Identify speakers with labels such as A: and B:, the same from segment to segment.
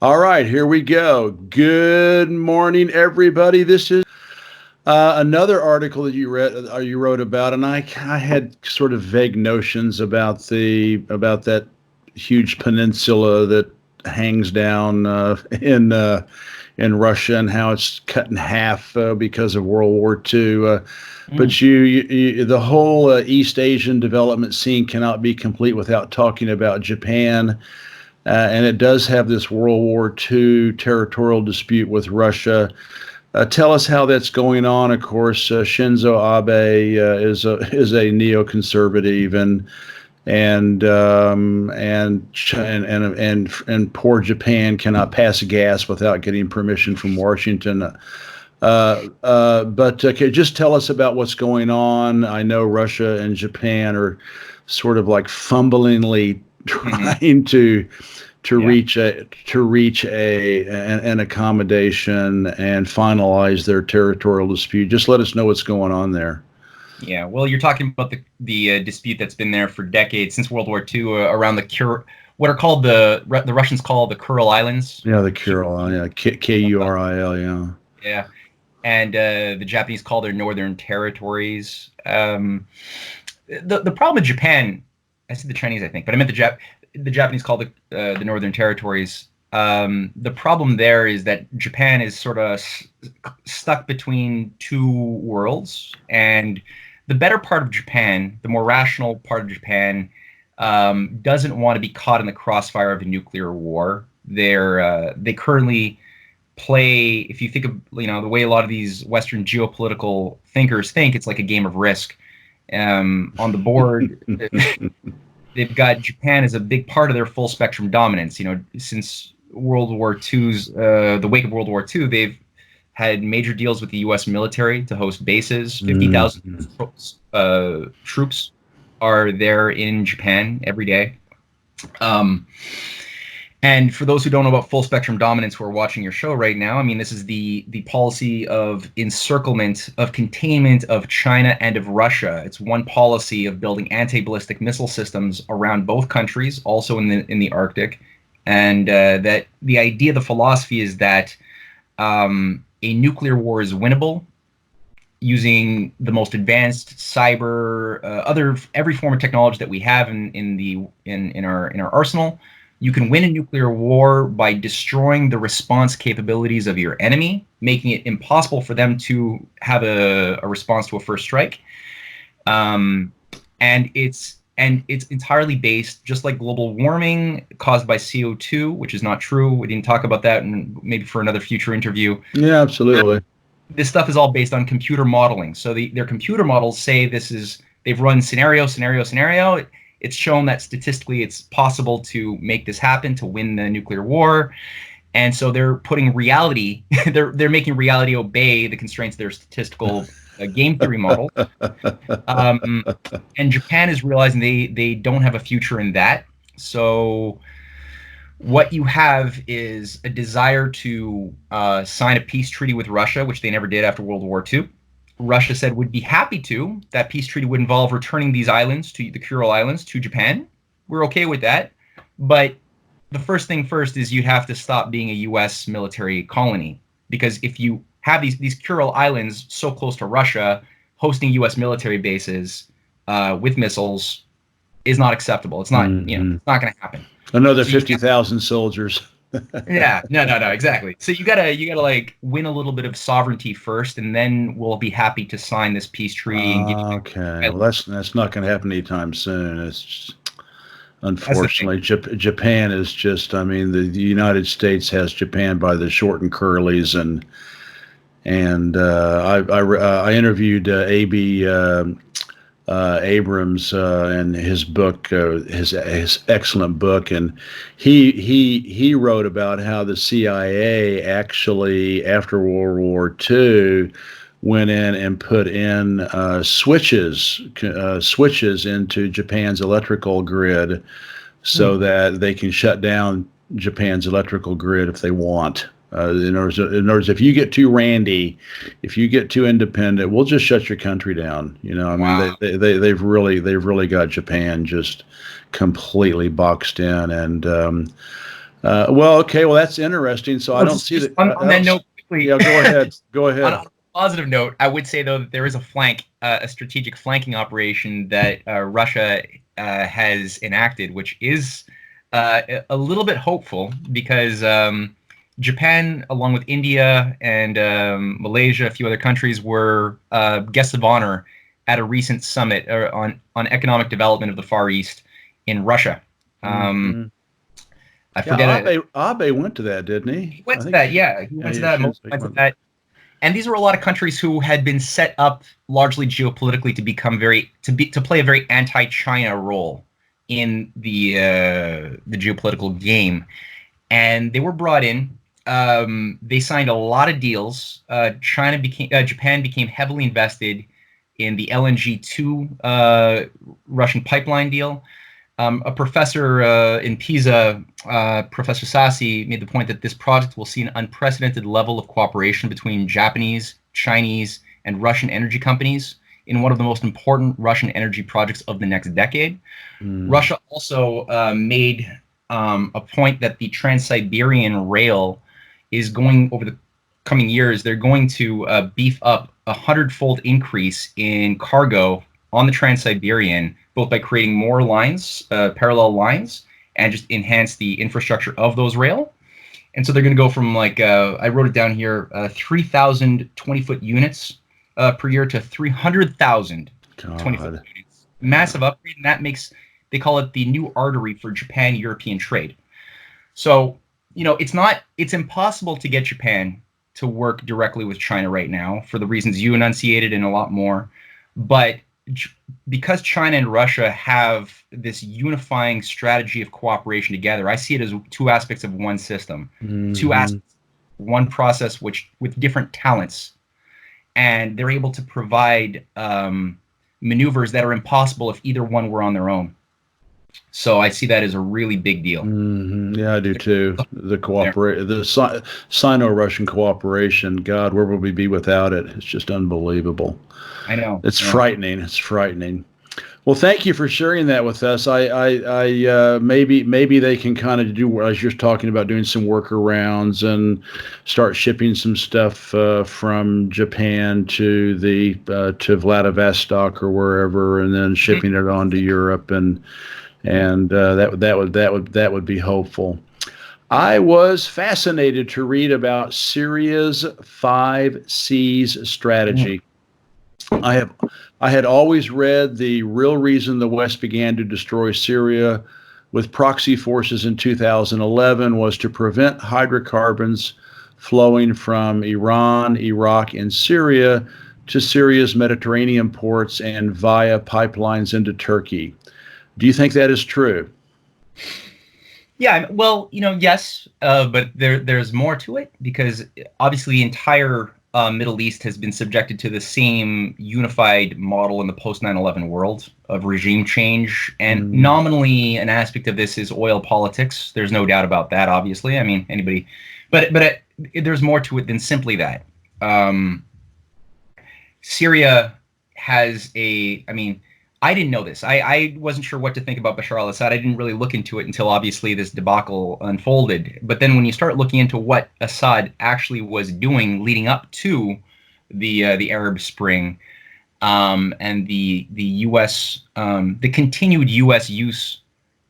A: All right, here we go. Good morning, everybody. This is another article that you wrote about, and I had sort of vague notions about that huge peninsula that hangs down in Russia and how it's cut in half because of World War II. But the whole East Asian development scene cannot be complete without talking about Japan. And it does have this World War II territorial dispute with Russia. Tell us how that's going on. Of course, Shinzo Abe is a neoconservative, and poor Japan cannot pass gas without getting permission from Washington. But just tell us about what's going on. I know Russia and Japan are sort of like fumblingly trying to reach an accommodation and finalize their territorial dispute. Just let us know what's going on there.
B: Yeah, well, you're talking about the dispute that's been there for decades, since World War II, around what are called the Russians call the Kuril Islands.
A: Yeah, the Kuril, yeah, Kuril, yeah.
B: Yeah, and the Japanese call their northern territories. The problem with Japan, I said the Chinese, I think, but I meant the Japanese call the northern territories. The problem there is that Japan is sort of stuck between two worlds, and the better part of Japan, the more rational part of Japan, doesn't want to be caught in the crossfire of a nuclear war. They currently play, if you think of the way a lot of these Western geopolitical thinkers think, it's like a game of Risk. On the board, they've got Japan as a big part of their full spectrum dominance. Since World War II's, the wake of World War II, they've had major deals with the U.S. military to host bases. 50,000 troops are there in Japan every day. And for those who don't know about full spectrum dominance who are watching your show right now, I mean, this is the policy of encirclement, of containment of China and of Russia. It's one policy of building anti-ballistic missile systems around both countries, also in the Arctic. And that the idea, the philosophy is that a nuclear war is winnable using the most advanced cyber, every form of technology that we have in our arsenal. You can win a nuclear war by destroying the response capabilities of your enemy, making it impossible for them to have a response to a first strike. And it's entirely based, just like global warming caused by CO2, which is not true. We didn't talk about that, and maybe for another future interview.
A: Yeah, absolutely.
B: This stuff is all based on computer modeling. So their computer models say they've run scenario. It's shown that statistically it's possible to make this happen, to win the nuclear war. And so they're putting reality, they're making reality obey the constraints of their statistical game theory model. And Japan is realizing they don't have a future in that. So what you have is a desire to sign a peace treaty with Russia, which they never did after World War II. Russia said would be happy to. That peace treaty would involve returning these islands, to the Kuril Islands, to Japan. We're okay with that. But the first thing first is you'd have to stop being a U.S. military colony. Because if you have these Kuril Islands so close to Russia, hosting U.S. military bases with missiles is not acceptable. It's not, it's not going to happen.
A: Another 50,000 soldiers.
B: Yeah, no, exactly. So you gotta like win a little bit of sovereignty first, and then we'll be happy to sign this peace treaty.
A: Okay, well that's not going to happen anytime soon. It's just, unfortunately, Japan is just. I mean, the United States has Japan by the short and curlies, and I interviewed A.B. Abrams and his book, his excellent book, and he wrote about how the CIA actually, after World War II, went in and put in switches into Japan's electrical grid, so that they can shut down Japan's electrical grid if they want. In other words, if you get too randy, if you get too independent, we'll just shut your country down. I mean, they've really got Japan just completely boxed in, and Well, okay. Well, that's interesting. So I don't see that.
B: On that note, quickly.
A: Yeah, go ahead. Go ahead.
B: On a positive note, I would say though that there is a flank, a strategic flanking operation that Russia has enacted, which is a little bit hopeful because Japan, along with India and Malaysia, a few other countries, were guests of honor at a recent summit on economic development of the Far East in Russia. I forget.
A: Abe went to that, didn't he?
B: He went to that, yeah. He went to that. Most went to that. And these were a lot of countries who had been set up largely geopolitically to become to play a very anti-China role in the geopolitical game, and they were brought in. They signed a lot of deals. Japan became heavily invested in the LNG-2 Russian pipeline deal. A professor in Pisa, Professor Sassi, made the point that this project will see an unprecedented level of cooperation between Japanese, Chinese, and Russian energy companies in one of the most important Russian energy projects of the next decade. Russia also made a point that the Trans-Siberian Rail is going, over the coming years, they're going to beef up 100-fold increase in cargo on the Trans-Siberian, both by creating more lines, parallel lines, and just enhance the infrastructure of those rail. And so they're going to go from, like, I wrote it down here, 3,000 20-foot units per year to 300,000 20-foot units. Massive upgrade, and that makes, they call it the new artery for Japan-European trade. So, it's impossible to get Japan to work directly with China right now for the reasons you enunciated and a lot more. But because China and Russia have this unifying strategy of cooperation together, I see it as two aspects of one system, two aspects, one process, which with different talents, and they're able to provide maneuvers that are impossible if either one were on their own. So I see that as a really big deal.
A: Yeah, I do too. The Sino-Russian cooperation. God, where would we be without it? It's just unbelievable.
B: I know.
A: It's frightening. It's frightening. Well, thank you for sharing that with us. Maybe they can kind of do, as you're talking about, doing some workarounds and start shipping some stuff from Japan to Vladivostok or wherever, and then shipping it on to Europe, and that would be hopeful. I was fascinated to read about Syria's 5 Cs strategy. I had always read the real reason the West began to destroy Syria with proxy forces in 2011 was to prevent hydrocarbons flowing from Iran, Iraq, and Syria to Syria's Mediterranean ports and via pipelines into Turkey. Do you think that is true?
B: Yeah, well, yes, but there's more to it, because obviously the entire Middle East has been subjected to the same unified model in the post 9/11 world of regime change, and nominally an aspect of this is oil politics. There's no doubt about that, obviously. I mean, anybody, but there's more to it than simply that. Syria has I didn't know this. I wasn't sure what to think about Bashar al-Assad. I didn't really look into it until obviously this debacle unfolded. But then when you start looking into what Assad actually was doing leading up to the Arab Spring, and the U.S. The continued U.S. use,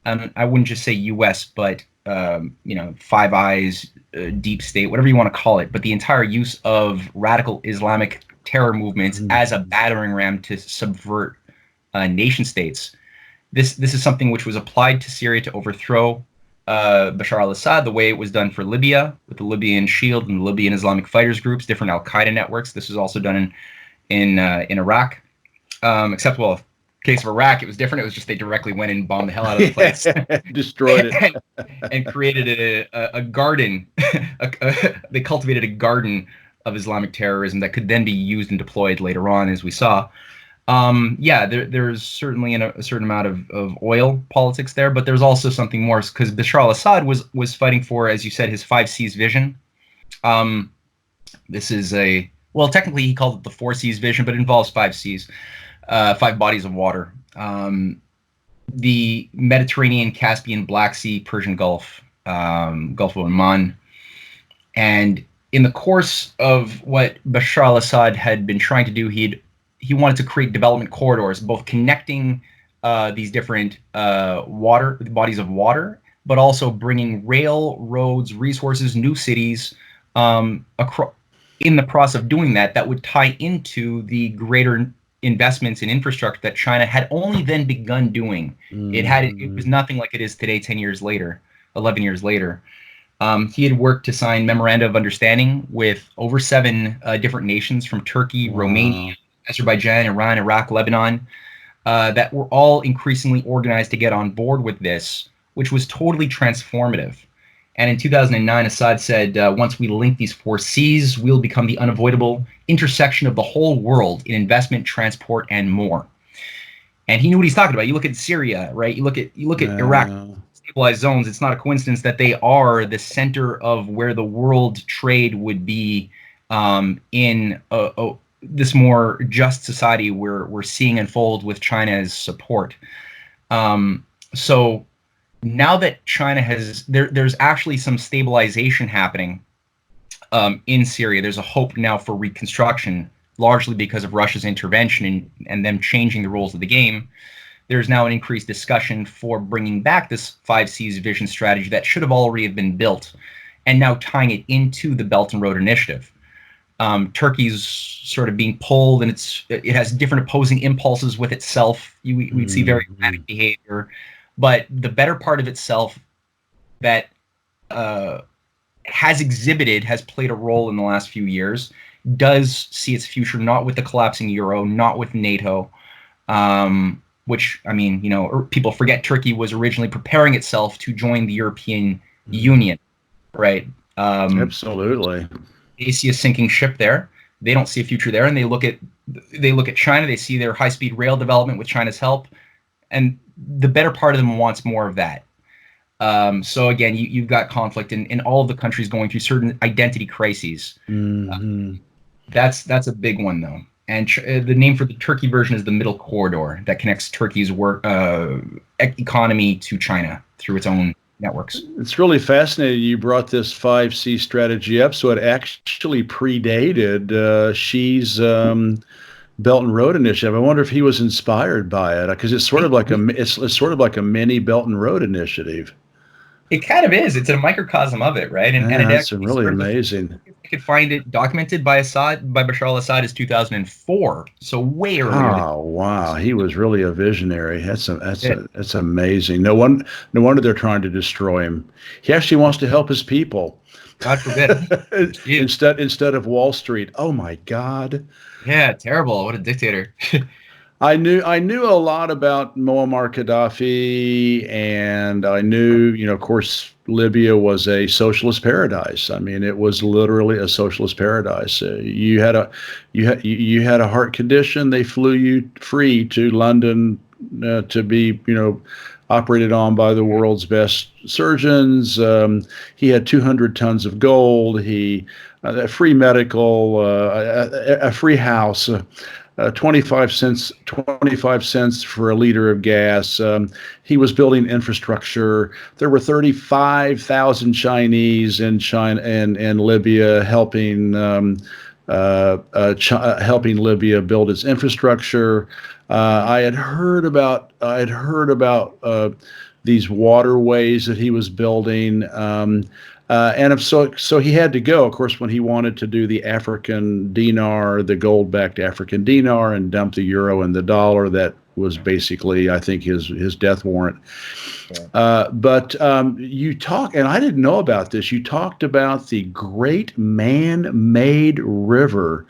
B: I wouldn't just say U.S. but Five Eyes, deep state, whatever you want to call it, but the entire use of radical Islamic terror movements as a battering ram to subvert nation states. This is something which was applied to Syria to overthrow Bashar al-Assad, the way it was done for Libya with the Libyan Shield and the Libyan Islamic fighters groups, different Al-Qaeda networks. This was also done in Iraq. Except, well, in the case of Iraq, it was different. It was just they directly went and bombed the hell out of the place,
A: destroyed it,
B: and created a garden. They cultivated a garden of Islamic terrorism that could then be used and deployed later on, as we saw. There's certainly a certain amount of oil politics there, but there's also something more, because Bashar al-Assad was fighting for, as you said, his 5 Cs vision. This is technically he called it the 4 Cs vision, but it involves 5 Cs, 5 bodies of water. The Mediterranean, Caspian, Black Sea, Persian Gulf. Gulf of Oman. And in the course of what Bashar al-Assad had been trying to do, he wanted to create development corridors, both connecting these different bodies of water, but also bringing rail, roads, resources, new cities across. In the process of doing that, that would tie into the greater investments in infrastructure that China had only then begun doing. It was nothing like it is today, 10 years later, 11 years later. He had worked to sign memoranda of understanding with over 7 different nations from Turkey, Romania, Azerbaijan, Iran, Iraq, Lebanon, that were all increasingly organized to get on board with this, which was totally transformative. And in 2009, Assad said, once we link these 4 Cs, we'll become the unavoidable intersection of the whole world in investment, transport, and more. And he knew what he's talking about. You look at Syria, right? You look at Iraq, stabilized zones. It's not a coincidence that they are the center of where the world trade would be in this more just society we're seeing unfold with China's support. So now that China there's actually some stabilization happening in Syria. There's a hope now for reconstruction, largely because of Russia's intervention and them changing the rules of the game. There's now an increased discussion for bringing back this 5 Cs vision strategy that should have already been built, and now tying it into the Belt and Road Initiative. Turkey's sort of being pulled, and it has different opposing impulses with itself. We'd see very erratic behavior. But the better part of itself that has played a role in the last few years, does see its future not with the collapsing euro, not with NATO, which, I mean, people forget Turkey was originally preparing itself to join the European Union, right?
A: Absolutely.
B: They see a sinking ship there. They don't see a future there, and they look at China. They see their high-speed rail development with China's help, and the better part of them wants more of that. So again, you've got conflict in all of the countries going through certain identity crises. That's a big one, though. And the name for the Turkey version is the Middle Corridor, that connects Turkey's economy to China through its own networks.
A: It's really fascinating you brought this 5C strategy up. So it actually predated Xi's Belt and Road Initiative. I wonder if he was inspired by it, because it's sort of like a mini Belt and Road Initiative.
B: It kind of is. It's a microcosm of it, right? And
A: that's really amazing.
B: I could find it documented by Bashar al-Assad as 2004, so way earlier.
A: Oh wow, he was really a visionary. That's amazing. No wonder they're trying to destroy him. He actually wants to help his people.
B: God forbid.
A: instead of Wall Street. Oh my God.
B: Yeah, terrible. What a dictator.
A: I knew a lot about Muammar Gaddafi, and I knew, of course, Libya was a socialist paradise. I mean, it was literally a socialist paradise. You had a heart condition, they flew you free to London to be, operated on by the world's best surgeons. He had 200 tons of gold. Free medical, a free house. 25 cents for a liter of gas. He was building infrastructure. There were 35,000 Chinese in China and Libya helping Libya build its infrastructure. I had heard about these waterways that he was building. So he had to go, of course, when he wanted to do the African dinar, the gold-backed African dinar, and dump the euro and the dollar. That was basically, I think, his death warrant. Sure. But you talk, and I didn't know about this. You talked about the Great Man-Made River.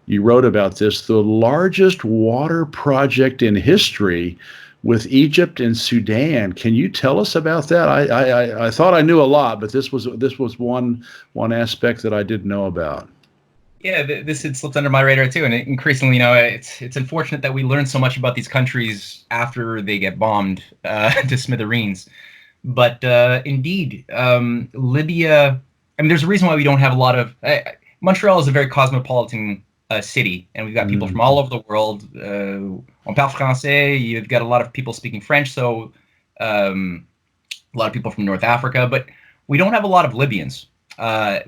A: You wrote about this, the largest water project in history, with Egypt and Sudan. Can you tell us about that? I thought I knew a lot, but this was one aspect that I didn't know about.
B: Yeah, this had slipped under my radar too, and increasingly, it's unfortunate that we learn so much about these countries after they get bombed to smithereens. But indeed, Libya. I mean, there's a reason why we don't have a lot of. Montreal is a very cosmopolitan city, and we've got people from all over the world. On parle français. You've got a lot of people speaking French, so a lot of people from North Africa. But we don't have a lot of Libyans.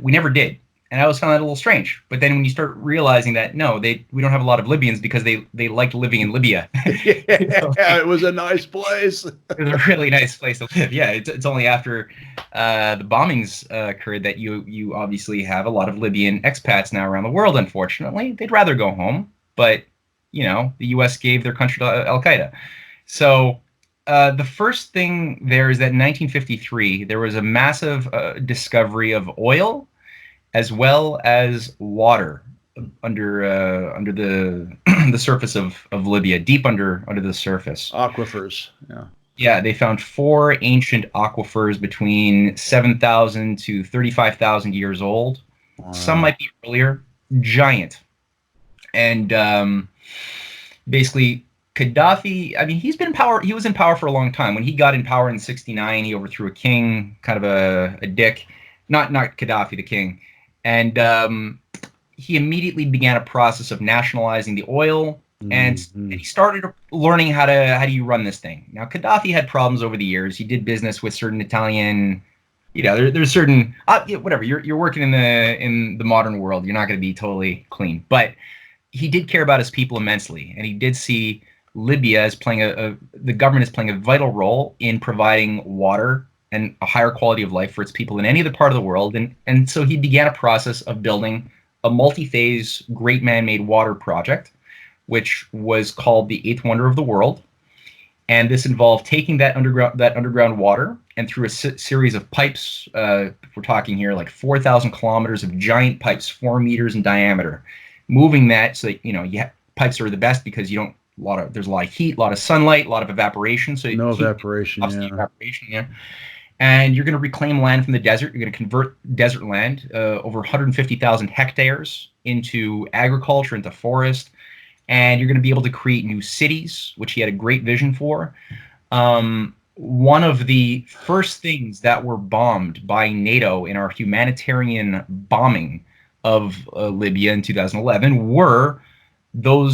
B: We never did. And I always found that a little strange. But then when you start realizing that, no, we don't have a lot of Libyans because they liked living in Libya.
A: Yeah, it was a nice place.
B: It was a really nice place to live. Yeah, it's only after the bombings occurred that you obviously have a lot of Libyan expats now around the world, unfortunately. They'd rather go home, but, the U.S. gave their country to al-Qaeda. So the first thing there is that in 1953, there was a massive discovery of oil as well as water under the the surface of Libya, deep under the surface.
A: Aquifers, yeah.
B: Yeah, they found 4 ancient aquifers between 7,000 to 35,000 years old. Wow. Some might be earlier. Giant. And basically, Gaddafi, I mean, he was in power for a long time. When he got in power in 1969, he overthrew a king, kind of a dick. Not Gaddafi, the king. And he immediately began a process of nationalizing the oil, and he started learning how do you run this thing. Now, Gaddafi had problems over the years. He did business with certain Italian, there's certain whatever. You're working in the modern world. You're not going to be totally clean, but he did care about his people immensely, and he did see Libya as playing the government is playing a vital role in providing water and a higher quality of life for its people than any other part of the world. And so he began a process of building a multi-phase great man-made water project, which was called the Eighth Wonder of the World. And this involved taking that underground water, and through a series of pipes, we're talking here like 4,000 kilometers of giant pipes, 4 meters in diameter, moving that so that, pipes are the best because there's a lot of heat, a lot of sunlight, a lot of evaporation. So
A: evaporation,
B: yeah. And you're going to reclaim land from the desert. You're going to convert desert land, over 150,000 hectares, into agriculture, into forest. And you're going to be able to create new cities, which he had a great vision for. One of the first things that were bombed by NATO in our humanitarian bombing of Libya in 2011 were the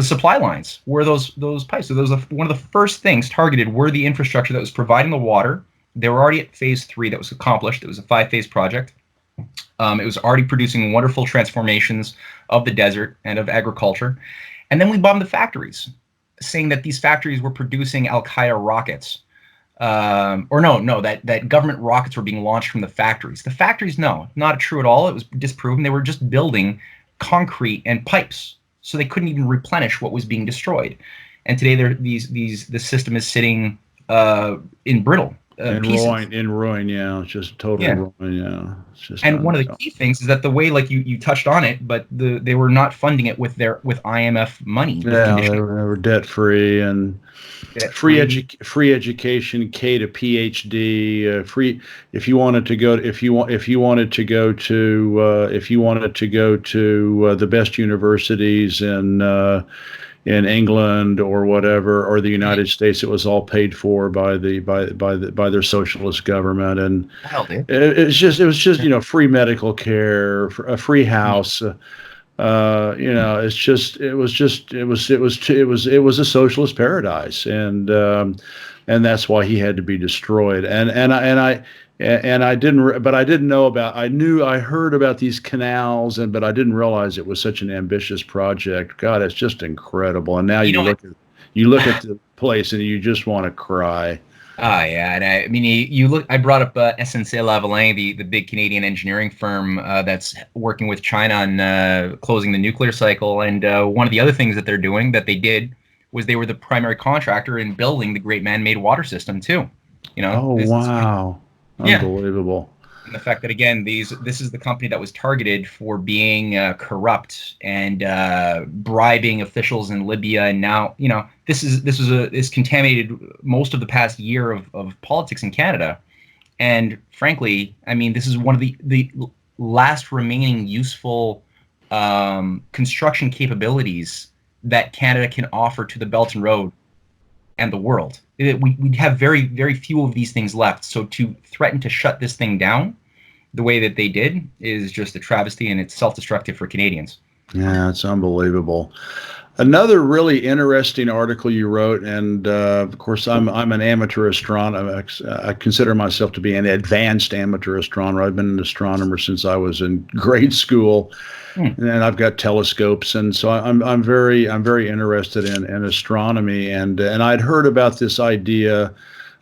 B: supply lines, were those pipes. So one of the first things targeted were the infrastructure that was providing the water. They were already at phase 3 that was accomplished. It was a 5-phase project. It was already producing wonderful transformations of the desert and of agriculture. And then we bombed the factories, saying that these factories were producing Al-Qaeda rockets. That government rockets were being launched from the factories. The factories, no, not true at all. It was disproven. They were just building concrete and pipes, so they couldn't even replenish what was being destroyed. And today, the system is sitting in brittle pieces.
A: In ruin, yeah. It's just totally ruin, yeah. It's just
B: one of the key things is that the way, like you touched on it, but they were not funding it with IMF money.
A: Yeah, they were debt free and free education, K to PhD, free. If you wanted to go to the best universities in England or whatever, or the United States, it was all paid for by their socialist government, and it was just free medical care, a free house. It was a socialist paradise, and that's why he had to be destroyed. I heard about these canals, but I didn't realize it was such an ambitious project. God, it's just incredible. And now you look at the place and you just want to cry.
B: Oh yeah, and I mean, you look. I brought up SNC-Lavalin, the big Canadian engineering firm that's working with China on closing the nuclear cycle. And one of the other things that they did was they were the primary contractor in building the Great Man-Made Water System too.
A: Wow. Unbelievable.
B: And the fact that, again, this is the company that was targeted for being corrupt and bribing officials in Libya, and now this contaminated most of the past year of politics in Canada. And frankly, I mean, this is one of the last remaining useful construction capabilities that Canada can offer to the Belt and Road and the world. We have very, very few of these things left. So to threaten to shut this thing down the way that they did is just a travesty, and it's self-destructive for Canadians.
A: Yeah, it's unbelievable. Another really interesting article you wrote, and of course, I'm an amateur astronomer. I consider myself to be an advanced amateur astronomer. I've been an astronomer since I was in grade school,
B: Hmm.
A: and I've got telescopes, and so I'm very interested in astronomy, and I'd heard about this idea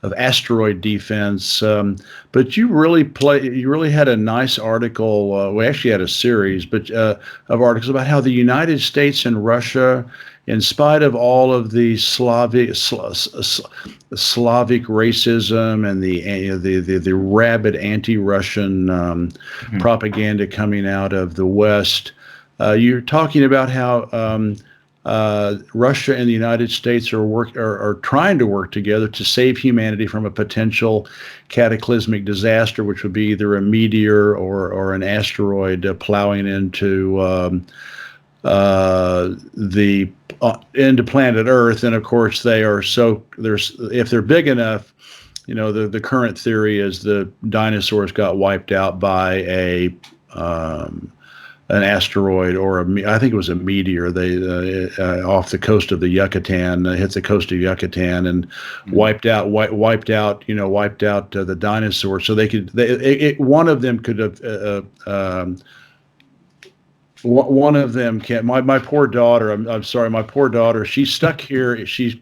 A: of asteroid defense. But you really had a nice article. We actually had a series, but of articles about how the United States and Russia, in spite of all of the Slavic racism and the rabid anti-Russian
B: Mhm.
A: propaganda coming out of the West, you're talking about how Russia and the United States are trying to work together to save humanity from a potential cataclysmic disaster, which would be either a meteor or an asteroid plowing the into planet Earth. And of course, if they're big enough. The current theory is the dinosaurs got wiped out by an asteroid I think it was a meteor. They off the coast of the Yucatan, hit the coast of Yucatan and wiped out the dinosaurs. So one of them could have. One of them can. My poor daughter. I'm sorry. My poor daughter. She's stuck here. She's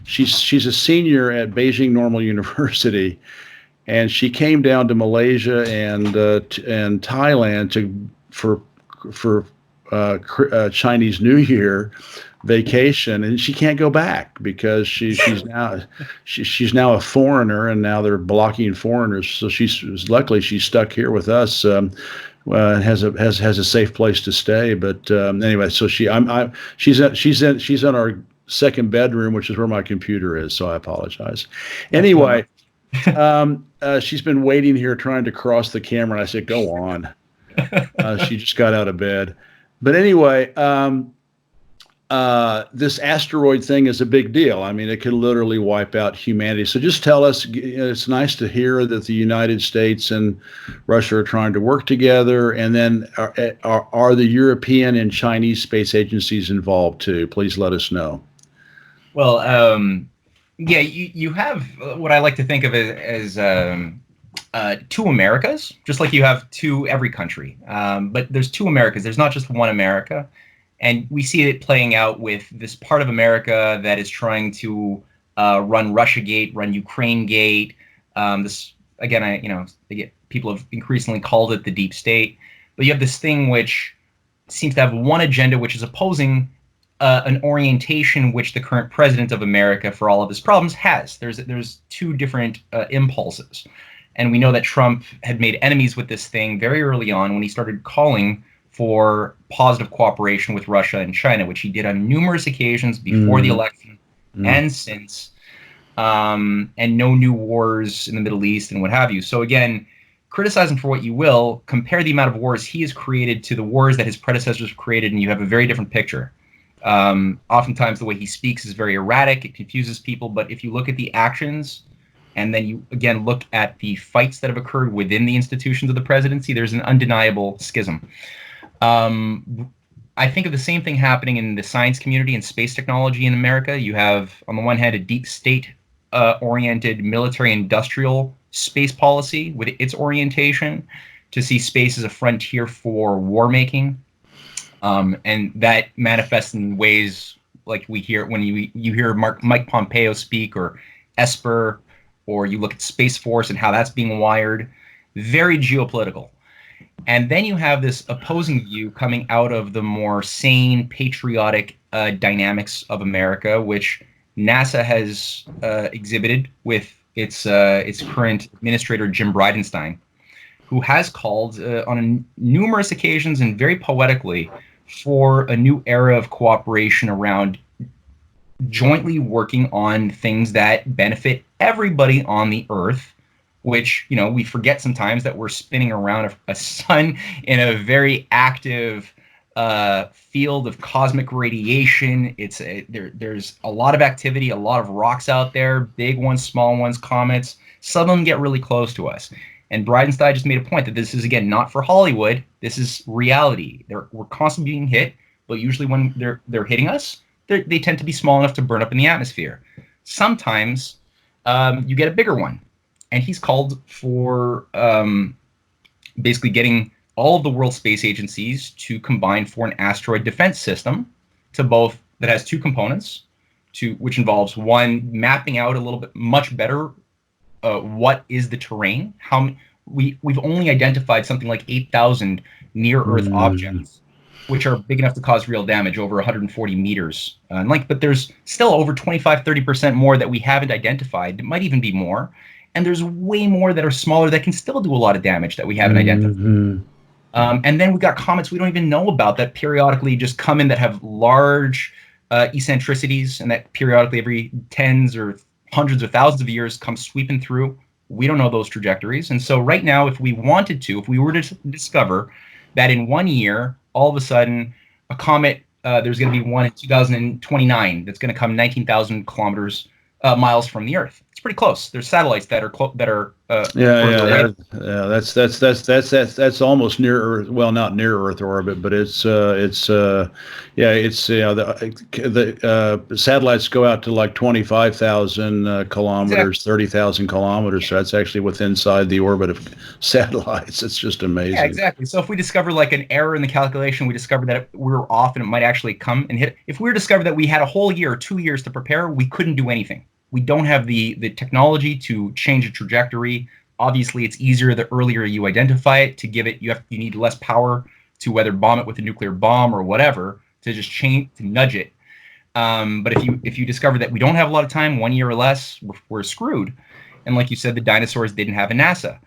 A: a senior at Beijing Normal University, and she came down to Malaysia and Thailand for Chinese New Year vacation, and she can't go back because she's now a foreigner, and now they're blocking foreigners. So luckily she's stuck here with us. Has a safe place to stay. But anyway, so she's in our second bedroom, which is where my computer is. So I apologize. Anyway, she's been waiting here trying to cross the camera. And I said, "Go on." She just got out of bed. But anyway, this asteroid thing is a big deal. I mean, it could literally wipe out humanity. So just tell us, it's nice to hear that the United States and Russia are trying to work together. And then are the European and Chinese space agencies involved too? Please let us know.
B: Well, yeah, you have what I like to think of as two Americas, just like you have every country. But there's two Americas. There's not just one America. And we see it playing out with this part of America that is trying to run Russiagate, run Ukrainegate. This again, people have increasingly called it the deep state. But you have this thing which seems to have one agenda, which is opposing an orientation which the current president of America, for all of his problems, has. There's two different impulses, and we know that Trump had made enemies with this thing very early on when he started calling for positive cooperation with Russia and China, which he did on numerous occasions before the election and since, and no new wars in the Middle East and what have you. So again, criticize him for what you will, compare the amount of wars he has created to the wars that his predecessors created, and you have a very different picture. Oftentimes the way he speaks is very erratic, it confuses people, but if you look at the actions, and then you again look at the fights that have occurred within the institutions of the presidency, there's an undeniable schism. I think of the same thing happening in the science community and space technology in America. You have, on the one hand, a deep state oriented military-industrial space policy with its orientation to see space as a frontier for war making. And that manifests in ways like we hear when you hear Mike Pompeo speak, or Esper, or you look at Space Force and how that's being wired. Very geopolitical. And then you have this opposing view coming out of the more sane, patriotic dynamics of America, which NASA has exhibited with its current administrator, Jim Bridenstine, who has called on numerous occasions and very poetically for a new era of cooperation around jointly working on things that benefit everybody on the Earth, which, we forget sometimes that we're spinning around a sun in a very active field of cosmic radiation. There's a lot of activity, a lot of rocks out there, big ones, small ones, comets. Some of them get really close to us. And Bridenstine just made a point that this is, again, not for Hollywood. This is reality. We're constantly being hit but usually when they're hitting us, they tend to be small enough to burn up in the atmosphere. Sometimes you get a bigger one, and he's called for basically getting all of the world space agencies to combine for an asteroid defense system that has two components, which involves one, mapping out a little bit much better what is the terrain. We've only identified something like 8,000 near-Earth objects, which are big enough to cause real damage, over 140 meters in length. But there's still over 25-30% more that we haven't identified. It might even be more. And there's way more that are smaller that can still do a lot of damage that we haven't identified. And then we got comets we don't even know about that periodically just come in that have large eccentricities, and that periodically every tens or hundreds or thousands of years come sweeping through. We don't know those trajectories. And so right now, if we were to discover that in 1 year, all of a sudden, a comet, there's going to be one in 2029 that's going to come 19,000 miles from the Earth. It's pretty close. There's satellites that are
A: that's almost near Earth. Well, not near Earth orbit, but the satellites go out to like 25,000 kilometers, exactly. 30,000 kilometers. So that's actually inside the orbit of satellites. It's just amazing.
B: Yeah, exactly. So if we discover like an error in the calculation, we discover that we're off and it might actually come and hit. If we were to discover that we had a whole year or 2 years to prepare, we couldn't do anything. We don't have the technology to change a trajectory. Obviously, it's easier the earlier you identify it to give it. You need less power to whether bomb it with a nuclear bomb or whatever to just nudge it. But if you discover that we don't have a lot of time, 1 year or less, we're screwed. And like you said, the dinosaurs didn't have a NASA.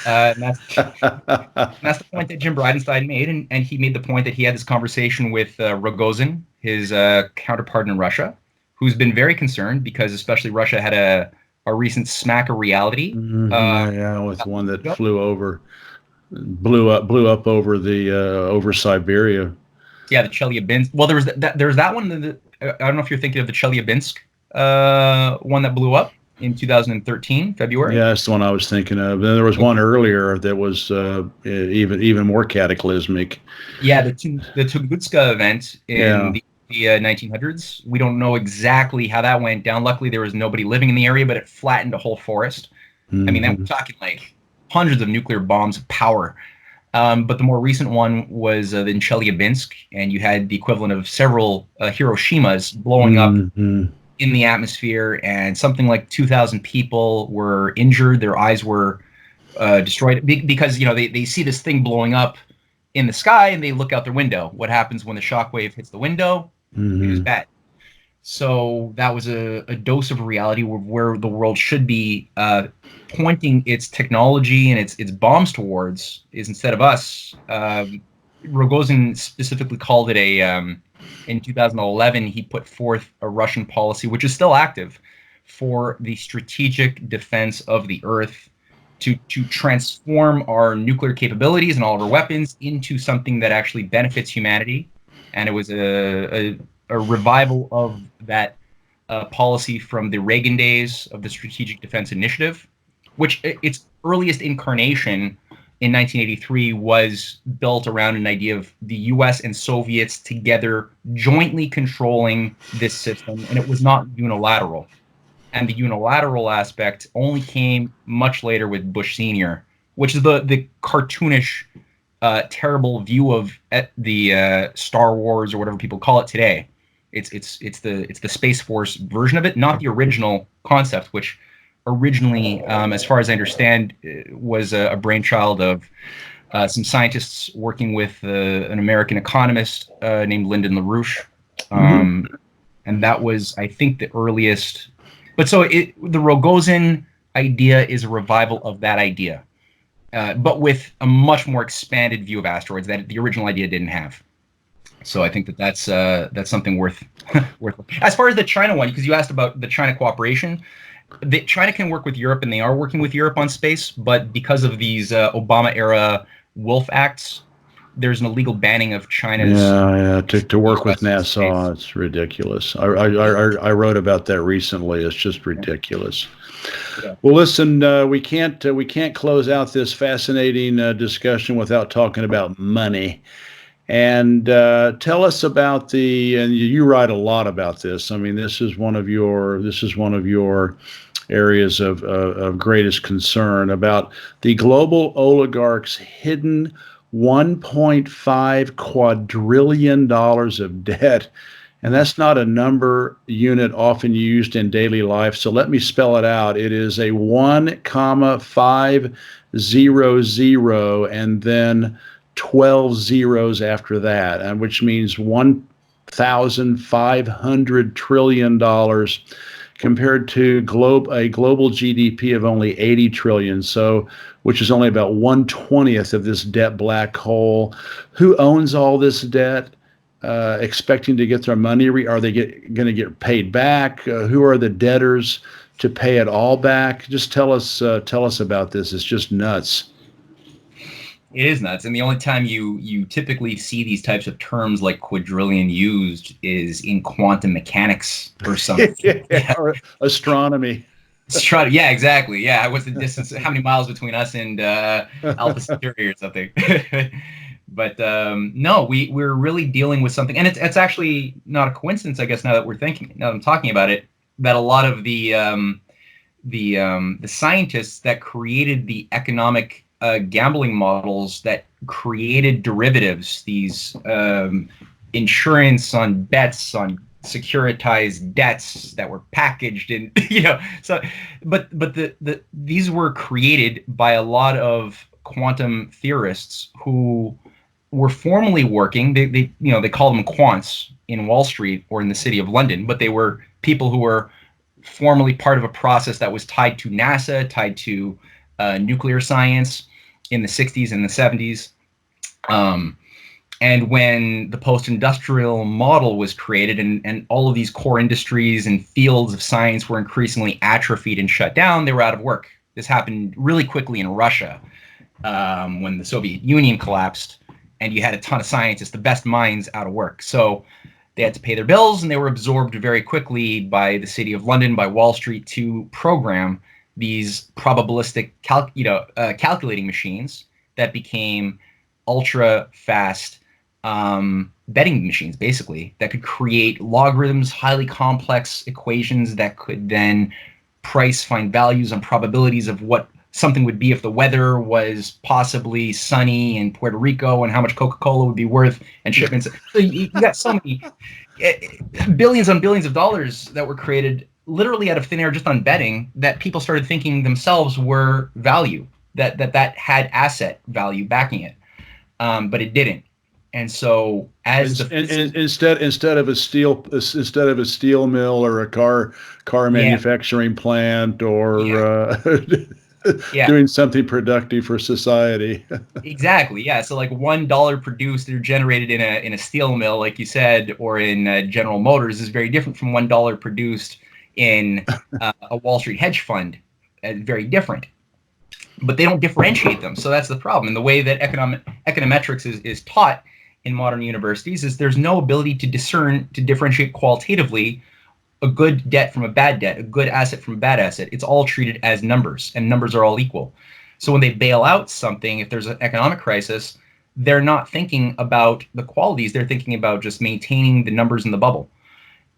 B: And that's the point that Jim Bridenstine made, and he made the point that he had this conversation with Rogozin, his counterpart in Russia, who's been very concerned because especially Russia had a recent smack of reality.
A: With one that blew up over Siberia.
B: Yeah, the Chelyabinsk. Well, there's that one. I don't know if you're thinking of the Chelyabinsk one that blew up in 2013, February.
A: Yeah, that's the one I was thinking of. Then there was one earlier that was even more cataclysmic.
B: Yeah, the Tunguska event in the 1900s. We don't know exactly how that went down. Luckily, there was nobody living in the area, but it flattened a whole forest. I mean, we're talking like hundreds of nuclear bombs of power. But the more recent one was in Chelyabinsk, and you had the equivalent of several Hiroshimas blowing up in the atmosphere, and something like 2,000 people were injured. Their eyes were destroyed because they see this thing blowing up in the sky, and they look out their window. What happens when the shockwave hits the window? It was bad. So that was a dose of reality where the world should be pointing its technology and its bombs towards, is instead of us. Rogozin specifically called it in 2011, he put forth a Russian policy, which is still active, for the strategic defense of the Earth, to transform our nuclear capabilities and all of our weapons into something that actually benefits humanity. And it was a revival of that policy from the Reagan days of the Strategic Defense Initiative, which its earliest incarnation in 1983 was built around an idea of the U.S. and Soviets together jointly controlling this system, and it was not unilateral. And the unilateral aspect only came much later with Bush Sr., which is the cartoonish, terrible view of the Star Wars or whatever people call it today. It's the Space Force version of it, not the original concept, which originally, as far as I understand, was a brainchild of some scientists working with an American economist named Lyndon LaRouche. And that was, I think, the earliest. But so the Rogozin idea is a revival of that idea, but with a much more expanded view of asteroids that the original idea didn't have. So I think that's something worth. As far as the China one, because you asked about the China cooperation, China can work with Europe, and they are working with Europe on space, but because of these Obama-era Wolf Acts, there's an illegal banning of China's...
A: to work with NASA, it's ridiculous. I wrote about that recently. It's just ridiculous. Yeah. Well, listen, we can't close out this fascinating discussion without talking about money. And tell us about and you write a lot about this. I mean, this is one of your areas of greatest concern about the global oligarchs' hidden $1.5 quadrillion of debt. And that's not a number unit often used in daily life. So let me spell it out. It is a 1,500 and then 12 zeros after that, and which means $1,500 trillion compared to a global GDP of only 80 trillion. So, which is only about 1/20th of this debt black hole. Who owns all this debt? Expecting to get their money? Are they going to get paid back? Who are the debtors to pay it all back? Just tell us about this. It's just nuts.
B: It is nuts, and the only time you typically see these types of terms like quadrillion used is in quantum mechanics or something.
A: Yeah, or astronomy.
B: Yeah, exactly. Yeah, what's the distance? How many miles between us and Alpha Centauri or something? But no, we're really dealing with something, and it's actually not a coincidence, I guess. Now that I'm talking about it, that a lot of the scientists that created the economic gambling models that created derivatives, these insurance on bets, on securitized debts that were packaged in, but these were created by a lot of quantum theorists who were formerly working. They called them quants in Wall Street or in the City of London, but they were people who were formerly part of a process that was tied to NASA, tied to nuclear science in the 60s and the 70s. And when the post-industrial model was created and all of these core industries and fields of science were increasingly atrophied and shut down, they were out of work. This happened really quickly in Russia when the Soviet Union collapsed, and you had a ton of scientists, the best minds, out of work. So they had to pay their bills, and they were absorbed very quickly by the City of London, by Wall Street, to program these probabilistic calculating machines that became ultra fast betting machines, basically, that could create logarithms, highly complex equations that could then find values on probabilities of what something would be if the weather was possibly sunny in Puerto Rico and how much Coca-Cola would be worth and shipments. So you got so many billions on billions of dollars that were created literally out of thin air just on betting, that people started thinking themselves were value, that had asset value backing it, but it didn't. And so,
A: instead of a steel mill or a car manufacturing plant or doing something productive for society.
B: Exactly. Yeah. So like $1 produced or generated in a steel mill, like you said, or in General Motors is very different from $1 produced in a Wall Street hedge fund. Very different. But they don't differentiate them. So that's the problem. And the way that econometrics is taught in modern universities is there's no ability to differentiate qualitatively a good debt from a bad debt, a good asset from a bad asset. It's all treated as numbers, and numbers are all equal. So when they bail out something, if there's an economic crisis, they're not thinking about the qualities. They're thinking about just maintaining the numbers in the bubble.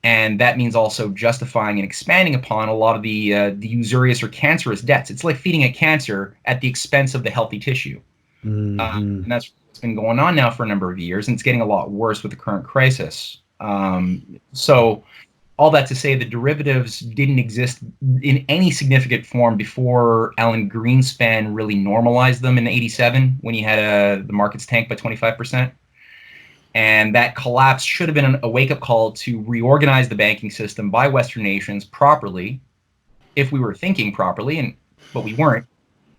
B: And that means also justifying and expanding upon a lot of the usurious or cancerous debts. It's like feeding a cancer at the expense of the healthy tissue. Mm-hmm. And that's what's been going on now for a number of years, and it's getting a lot worse with the current crisis. So all that to say, the derivatives didn't exist in any significant form before Alan Greenspan really normalized them in '87 when he had the markets tank by 25%. And that collapse should have been a wake-up call to reorganize the banking system by Western nations properly, if we were thinking properly, but we weren't.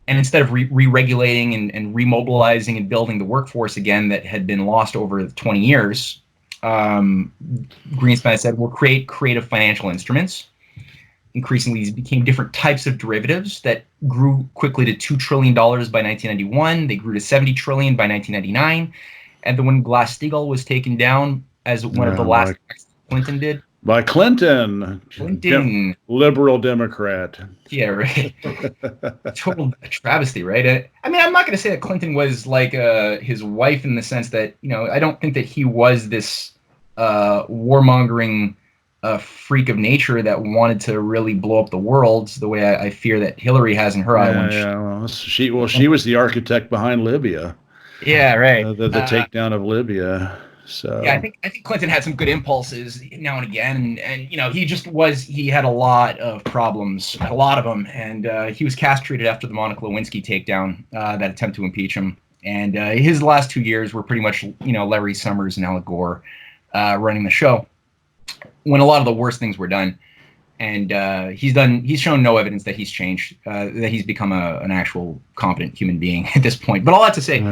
B: And instead of re-regulating and remobilizing and building the workforce again that had been lost over 20 years, Greenspan said, we'll create creative financial instruments. Increasingly, these became different types of derivatives that grew quickly to $2 trillion by 1991. They grew to $70 trillion by 1999. And then when Glass-Steagall was taken down as one of the last Clinton did.
A: By Clinton,
B: Clinton.
A: liberal Democrat.
B: Yeah, right. Total travesty, right? I mean, I'm not going to say that Clinton was like his wife in the sense that, I don't think that he was this warmongering freak of nature that wanted to really blow up the world the way I fear that Hillary has in her eye.
A: Well, she was the architect behind Libya.
B: Yeah, right.
A: The takedown of Libya. So
B: yeah, I think Clinton had some good impulses now and again, and he had a lot of problems, a lot of them, and he was castrated after the Monica Lewinsky takedown, that attempt to impeach him, and his last 2 years were pretty much Larry Summers and Al Gore running the show when a lot of the worst things were done, and he's shown no evidence that he's changed, that he's become an actual competent human being at this point. But all that to say,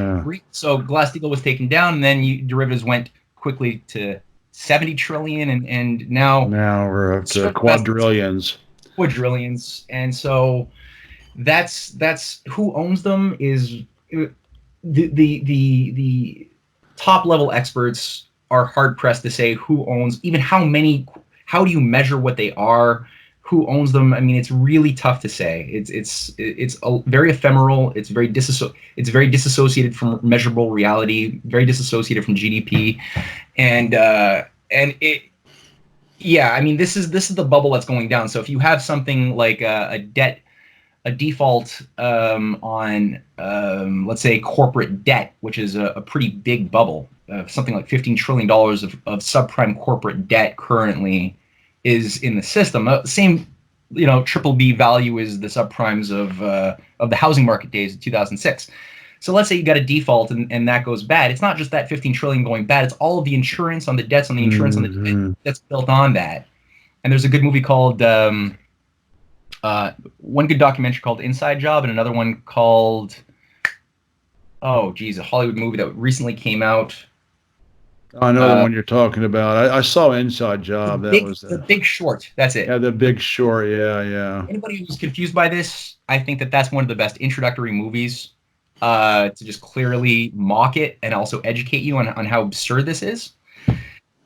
B: so Glass-Steagall was taken down, and then derivatives went quickly to 70 trillion, and now
A: we're up to quadrillions.
B: And so that's who owns them is the top level experts are hard pressed to say who owns, even how many. How do you measure what they are? Who owns them? I mean, it's really tough to say. It's very ephemeral. It's very disassociated from measurable reality. Very disassociated from GDP, and it. Yeah, I mean, this is the bubble that's going down. So if you have something like a default on let's say corporate debt, which is a pretty big bubble, something like $15 trillion of subprime corporate debt currently is in the system. Same, triple B value is the subprimes of the housing market days of 2006. So let's say you got a default and that goes bad. It's not just that 15 trillion going bad. It's all of the insurance on the debts on the insurance on the debt that's built on that. And there's a good movie called one good documentary called Inside Job, and another one called a Hollywood movie that recently came out.
A: I know the one you're talking about. I saw Inside Job.
B: The Big Short. That's it.
A: Yeah, The Big Short. Yeah.
B: Anybody who's confused by this, I think that's one of the best introductory movies to just clearly mock it and also educate you on how absurd this is.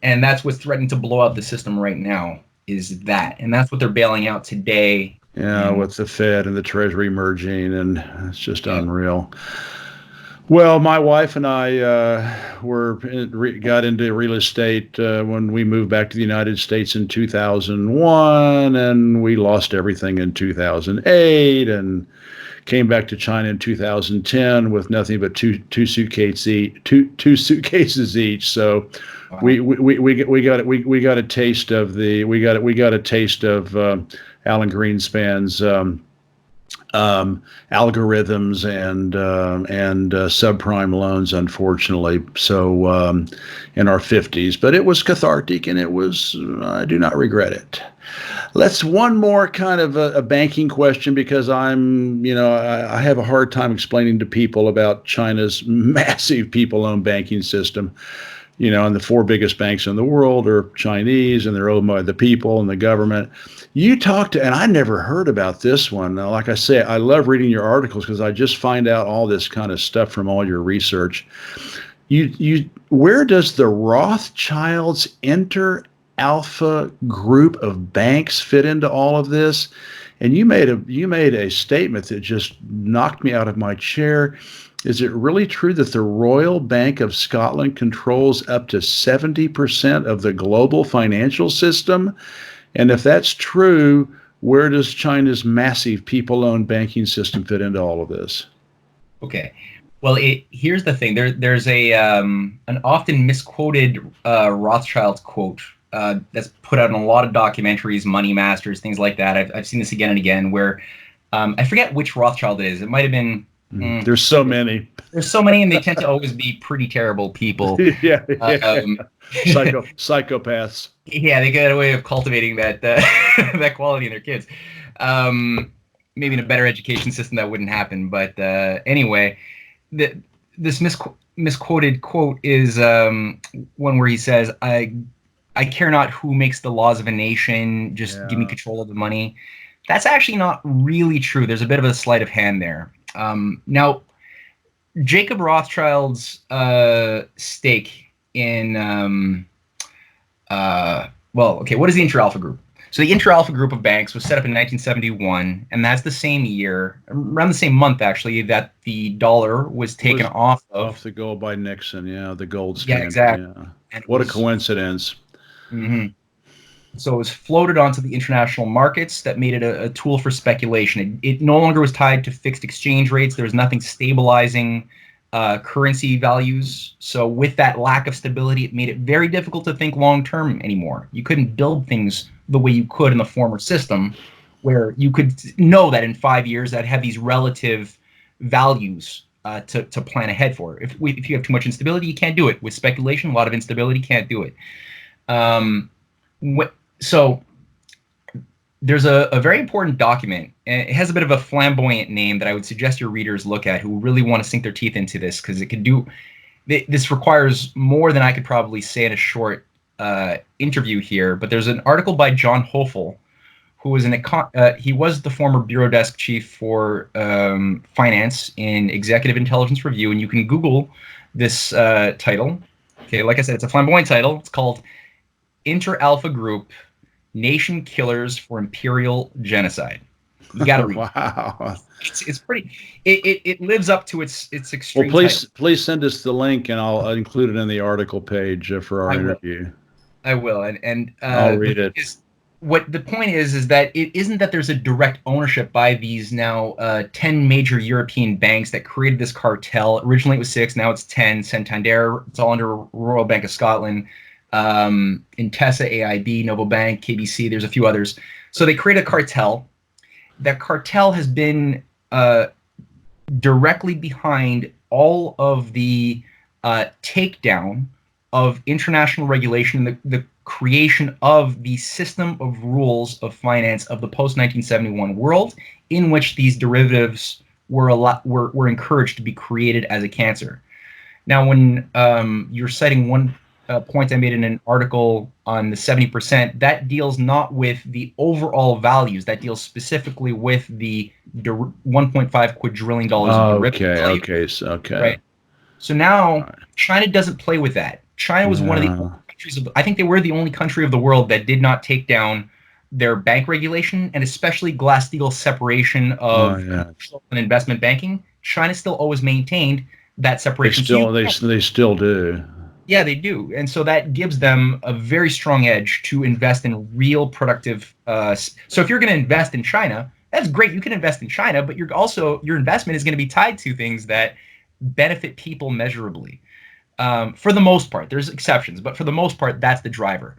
B: And that's what's threatening to blow out the system right now, is that. And that's what they're bailing out today.
A: Yeah, with the Fed and the Treasury merging, and it's just unreal. Well, my wife and I got into real estate when we moved back to the United States in 2001, and we lost everything in 2008, and came back to China in 2010 with nothing but two suitcases each. So wow. we got a taste of Alan Greenspan's algorithms and subprime loans, unfortunately. So in our 50s, but it was cathartic, and I do not regret it. Let's one more kind of a banking question, because I have a hard time explaining to people about China's massive people-owned banking system. And the four biggest banks in the world are Chinese, and they're owned by the people and the government. You talked to, and I never heard about this one. Now, like I say, I love reading your articles because I just find out all this kind of stuff from all your research. Where does the Rothschilds Inter-Alpha group of banks fit into all of this? And you made a statement that just knocked me out of my chair. Is it really true that the Royal Bank of Scotland controls up to 70% of the global financial system? And if that's true, where does China's massive people-owned banking system fit into all of this?
B: Okay. Well, here's the thing. There's an often misquoted Rothschild quote that's put out in a lot of documentaries, Money Masters, things like that. I've seen this again and again, where I forget which Rothschild it is. It might have been...
A: There's so many.
B: And they tend to always be pretty terrible people.
A: Yeah. Psychopaths.
B: Yeah, they get a way of cultivating that that quality in their kids. Maybe in a better education system that wouldn't happen. But anyway, this misquoted quote is one where he says, "I care not who makes the laws of a nation. Just give me control of the money." That's actually not really true. There's a bit of a sleight of hand there. Now, Jacob Rothschild's stake in Well, okay, what is the Inter-Alpha Group? So the Inter-Alpha Group of banks was set up in 1971, and that's the same year, around the same month actually, that the dollar was taken off
A: the gold by Nixon. Yeah, the gold
B: Yeah,
A: standard.
B: exactly.
A: Yeah,
B: And
A: what a coincidence.
B: Mm-hmm. So it was floated onto the international markets. That made it a tool for speculation. It no longer was tied to fixed exchange rates. There was nothing stabilizing currency values. So with that lack of stability, it made it very difficult to think long term anymore. You couldn't build things the way you could in the former system, where you could know that in 5 years that had these relative values to plan ahead for. If you have too much instability, you can't do it. With speculation, a lot of instability, can't do it. So there's a very important document, and it has a bit of a flamboyant name that I would suggest your readers look at who really want to sink their teeth into this, because it could do this requires more than I could probably say in a short interview here. But there's an article by John Hoeffel, who was he was the former bureau desk chief for finance in Executive Intelligence Review, and you can Google this title. Okay, like I said, it's a flamboyant title. It's called Inter-Alpha Group, Nation Killers for Imperial Genocide. You got to read.
A: Wow,
B: it's pretty. It lives up to its extreme.
A: Well,
B: title.
A: please send us the link, and I'll include it in the article page for our interview.
B: I will, and
A: I'll read it.
B: What the point is that it isn't that there's a direct ownership by these now 10 major European banks that created this cartel. Originally it was 6, now it's 10. Santander, it's all under Royal Bank of Scotland. Intesa, AIB, Novo Bank, KBC, there's a few others. So they create a cartel. That cartel has been directly behind all of the takedown of international regulation, the creation of the system of rules of finance of the post-1971 world, in which these derivatives were encouraged to be created as a cancer. Now, when you're citing one point I made in an article on the 70%, that deals not with the overall values. That deals specifically with the $1.5 quadrillion of derivatives.
A: Okay.
B: Right. So now China doesn't play with that. China was one of the only countries I think they were the only country of the world that did not take down their bank regulation, and especially Glass-Steagall separation of commercial and investment banking. China still always maintained that separation.
A: They still do.
B: Yeah, they do. And so that gives them a very strong edge to invest in real productive. So if you're going to invest in China, that's great. You can invest in China, but your investment is going to be tied to things that benefit people measurably. For the most part, there's exceptions, but for the most part, that's the driver.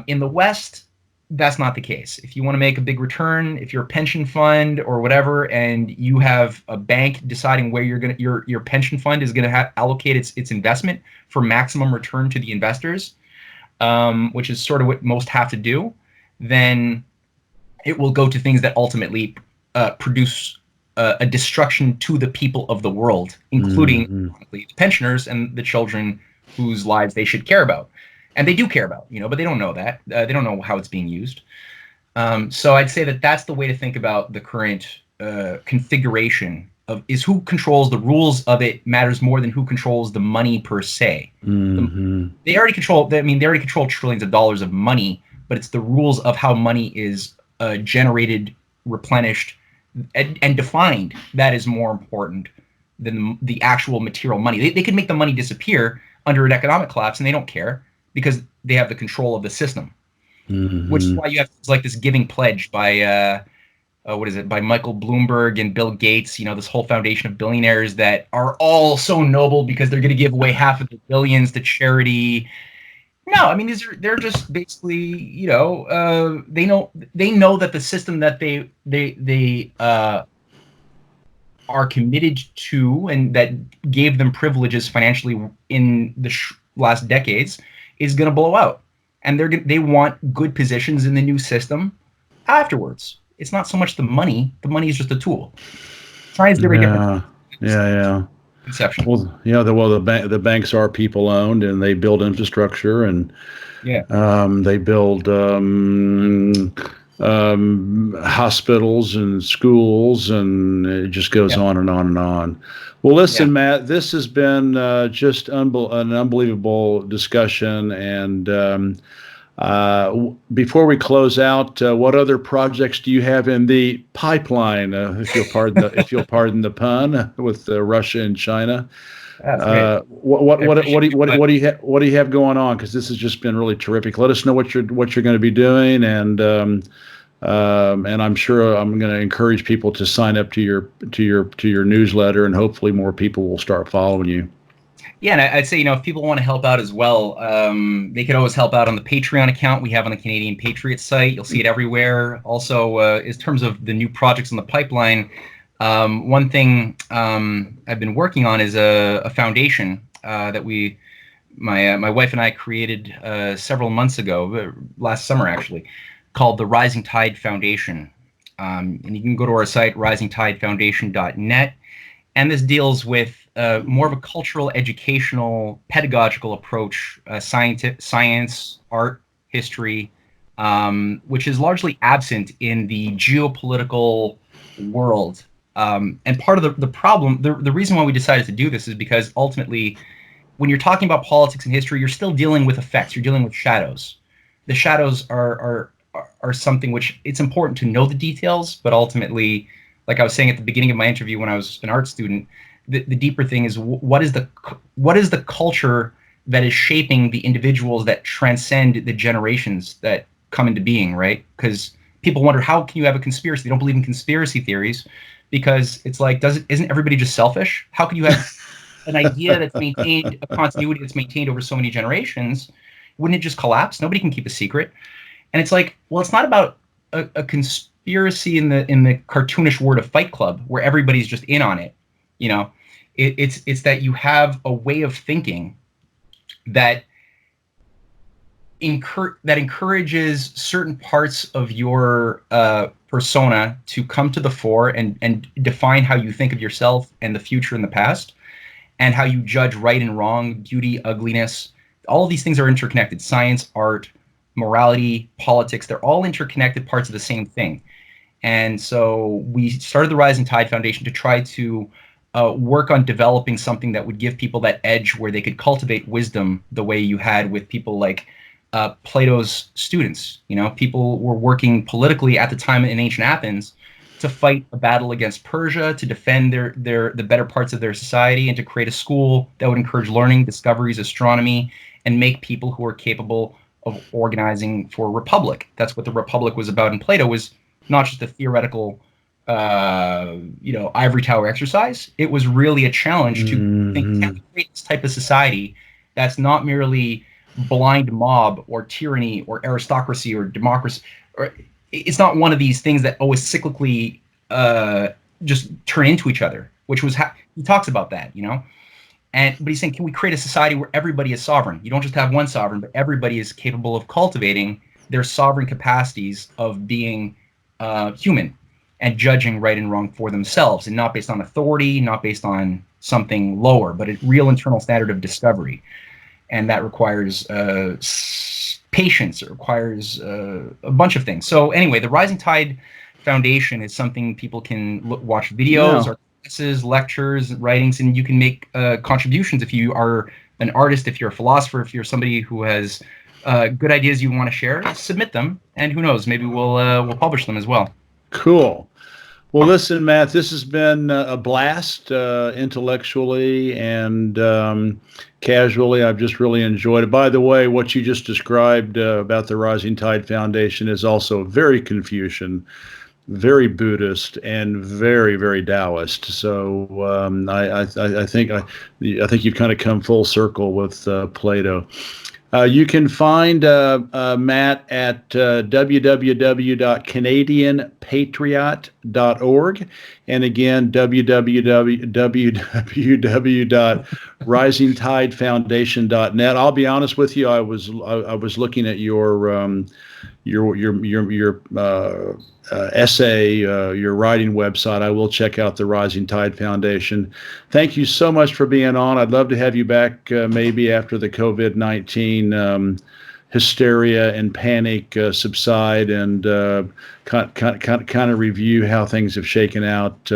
B: In the West, that's not the case. If you want to make a big return, if you're a pension fund or whatever, and you have a bank deciding where your pension fund is going to allocate its investment for maximum return to the investors, which is sort of what most have to do, then it will go to things that ultimately produce a destruction to the people of the world, including the pensioners and the children whose lives they should care about. And they do care about, but they don't know that. They don't know how it's being used. So I'd say that that's the way to think about the current configuration is who controls the rules of it matters more than who controls the money per se. They already control trillions of dollars of money, but it's the rules of how money is generated, replenished, and defined that is more important than the actual material money. They could make the money disappear under an economic collapse, and they don't care, because they have the control of the system, which is why you have like this giving pledge by by Michael Bloomberg and Bill Gates, this whole foundation of billionaires that are all so noble because they're going to give away half of the billions to charity. No, I mean, they're just basically, they know that the system that they are committed to and that gave them privileges financially in the last decades is going to blow out, and they want good positions in the new system afterwards. It's not so much the money. The money is just a tool. China's very different.
A: Yeah.
B: Conception.
A: Well, the banks are people owned, and they build infrastructure, and they build hospitals and schools, and it just goes on and on and on. Well, listen, Matt, this has been just an unbelievable discussion, and Before we close out, what other projects do you have in the pipeline? If you'll pardon the pun, with Russia and China.
B: That's great.
A: What do you have going on? Because this has just been really terrific. Let us know what you're going to be doing, and I'm sure I'm going to encourage people to sign up to your newsletter, and hopefully more people will start following you.
B: Yeah, and I'd say, if people want to help out as well, they could always help out on the Patreon account we have on the Canadian Patriot site. You'll see it everywhere. Also, in terms of the new projects in the pipeline, one thing I've been working on is a foundation that my wife and I created several months ago, last summer actually, called the Rising Tide Foundation. And you can go to our site, risingtidefoundation.net. And this deals with more of a cultural, educational, pedagogical approach, science, art, history, which is largely absent in the geopolitical world. And part of the problem, the reason why we decided to do this is because ultimately, when you're talking about politics and history, you're still dealing with effects. You're dealing with shadows. The shadows are something which it's important to know the details, but ultimately, like I was saying at the beginning of my interview when I was an art student, the deeper thing is what is the culture that is shaping the individuals that transcend the generations that come into being, right? Because people wonder, how can you have a conspiracy? They don't believe in conspiracy theories because it's like, isn't everybody just selfish? How can you have an idea that's maintained, a continuity that's maintained over so many generations? Wouldn't it just collapse? Nobody can keep a secret. And it's like, well, it's not about a conspiracy in the cartoonish word of Fight Club where everybody's just in on it. It's that you have a way of thinking that encourages certain parts of your persona to come to the fore and define how you think of yourself and the future and the past, and how you judge right and wrong, beauty, ugliness. All of these things are interconnected. Science, art, morality, politics, they're all interconnected parts of the same thing. And so we started the Rising Tide Foundation to try to work on developing something that would give people that edge where they could cultivate wisdom the way you had with people like Plato's students. People were working politically at the time in ancient Athens to fight a battle against Persia, to defend the better parts of their society, and to create a school that would encourage learning, discoveries, astronomy, and make people who are capable of organizing for a republic. That's what the republic was about in Plato, was not just a theoretical ivory tower exercise. It was really a challenge to think, can we create this type of society that's not merely blind mob or tyranny or aristocracy or democracy, or it's not one of these things that always cyclically just turn into each other, which was he talks about that, but he's saying, can we create a society where everybody is sovereign? You don't just have one sovereign, but everybody is capable of cultivating their sovereign capacities of being human and judging right and wrong for themselves, and not based on authority, not based on something lower, but a real internal standard of discovery. And that requires patience. It requires a bunch of things. So anyway, the Rising Tide Foundation is something people can watch videos, or classes, lectures, writings, and you can make contributions if you are an artist, if you're a philosopher, if you're somebody who has good ideas you want to share. Submit them, and who knows, maybe we'll publish them as well.
A: Cool. Well, listen, Matt, this has been a blast intellectually and casually. I've just really enjoyed it. By the way, what you just described about the Rising Tide Foundation is also very Confucian, very Buddhist, and very, very Taoist. So I think you've kind of come full circle with Plato. You can find Matt at www.canadianpatriot.org, and again www.risingtidefoundation.net. I'll be honest with you, I was looking at your essay, your writing website. I will check out the Rising Tide Foundation. Thank you so much for being on. I'd love to have you back maybe after the COVID-19 hysteria and panic subside, and kind of review how things have shaken out.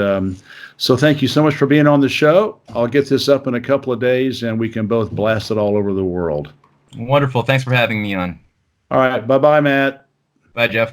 A: So thank you so much for being on the show. I'll get this up in a couple of days, and we can both blast it all over the world.
B: Wonderful. Thanks for having me on.
A: All right. Bye-bye, Matt.
B: Bye, Jeff.